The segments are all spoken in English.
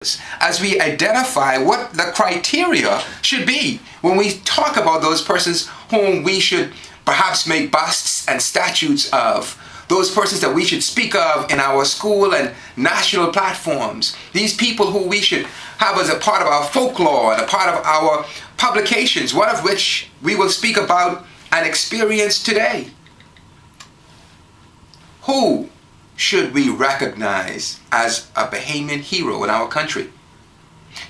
as we identify what the criteria should be when we talk about those persons whom we should perhaps make busts and statues of, those persons that we should speak of in our school and national platforms, these people who we should have as a part of our folklore and a part of our publications, one of which we will speak about and experience today. Who should we recognize as a Bahamian hero in our country?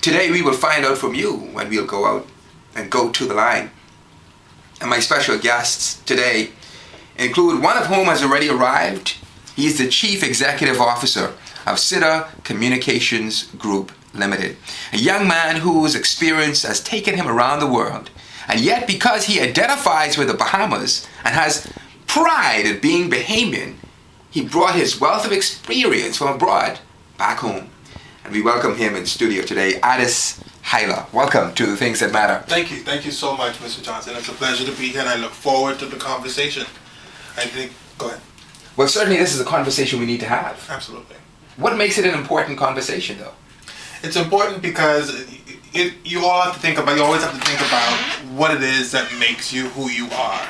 Today we will find out from you when we'll go out and go to the line. And my special guests today include one of whom has already arrived. He is the Chief Executive Officer of SIDA Communications Group Limited, a young man whose experience has taken him around the world. And yet, because he identifies with the Bahamas and has pride in being Bahamian, he brought his wealth of experience from abroad back home. And we welcome him in studio today, Addis Hyla. Welcome to The Things That Matter. Thank you. Thank you so much, Mr. Johnson. It's a pleasure to be here, and I look forward to the conversation. Go ahead. Well, certainly this is a conversation we need to have. Absolutely. What makes it an important conversation, though? It's important because you always have to think about what it is that makes you who you are.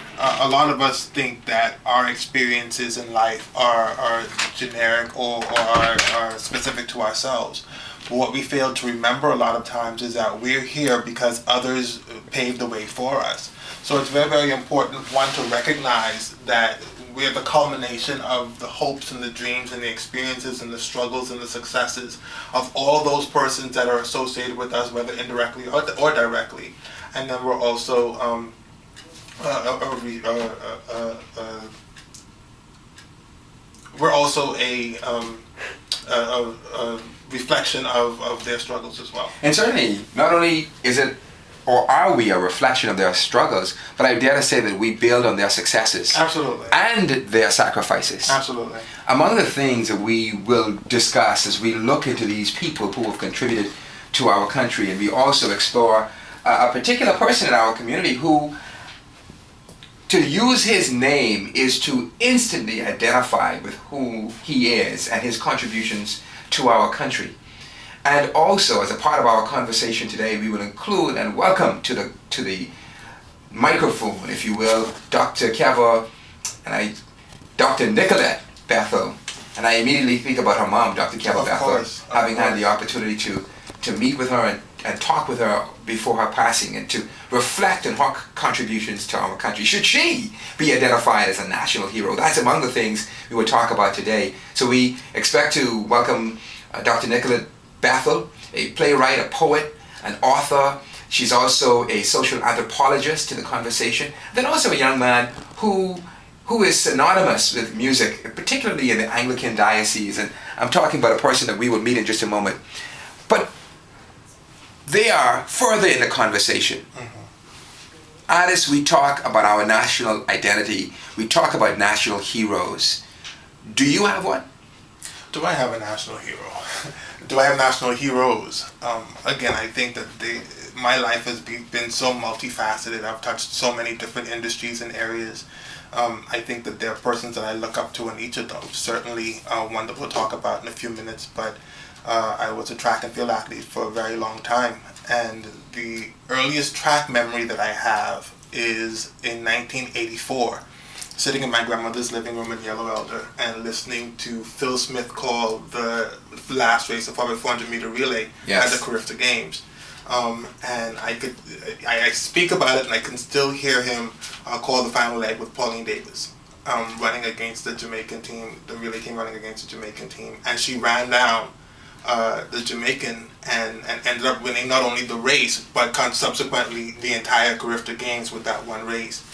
A lot of us think that our experiences in life are generic or are specific to ourselves. But what we fail to remember a lot of times is that we're here because others paved the way for us. So it's very, very important, one, to recognize that we're the culmination of the hopes and the dreams and the experiences and the struggles and the successes of all those persons that are associated with us, whether indirectly or directly. And then we're also a reflection of their struggles as well. And certainly, not only is it or are we a reflection of their struggles, but I dare to say that we build on their successes. Absolutely. And their sacrifices. Absolutely. Among the things that we will discuss as we look into these people who have contributed to our country, and we also explore a particular person in our community who, to use his name is to instantly identify with who he is and his contributions to our country. And also, as a part of our conversation today, we will include and welcome to the microphone, if you will, Dr. Keva and Dr. Nicolette Bethel. And I immediately think about her mom, Dr. Keva Bethel, having had the opportunity to meet with her and talk with her before her passing and to reflect on her contributions to our country. Should she be identified as a national hero? That's among the things we will talk about today. So we expect to welcome Dr. Nicolette Bethel, a playwright, a poet, an author. She's also a social anthropologist to the conversation. Then also a young man who is synonymous with music, particularly in the Anglican diocese. And I'm talking about a person that we will meet in just a moment. But they are further in the conversation. Addis, we talk about our national identity. We talk about national heroes. Do you have one? Do I have a national hero? Do I have national heroes? Again, I think that my life has been so multifaceted. I've touched so many different industries and areas. I think that there are persons that I look up to in each of those. Certainly one that we'll talk about in a few minutes, but I was a track and field athlete for a very long time. And the earliest track memory that I have is in 1984. Sitting in my grandmother's living room in Yellow Elder and listening to Phil Smith call the last race of 400-meter relay at the Carifta Games. And I speak about it and I can still hear him call the final leg with Pauline Davis running against the Jamaican team, the relay team running against the Jamaican team. And she ran down the Jamaican and ended up winning not only the race but subsequently the entire Carifta Games with that one race.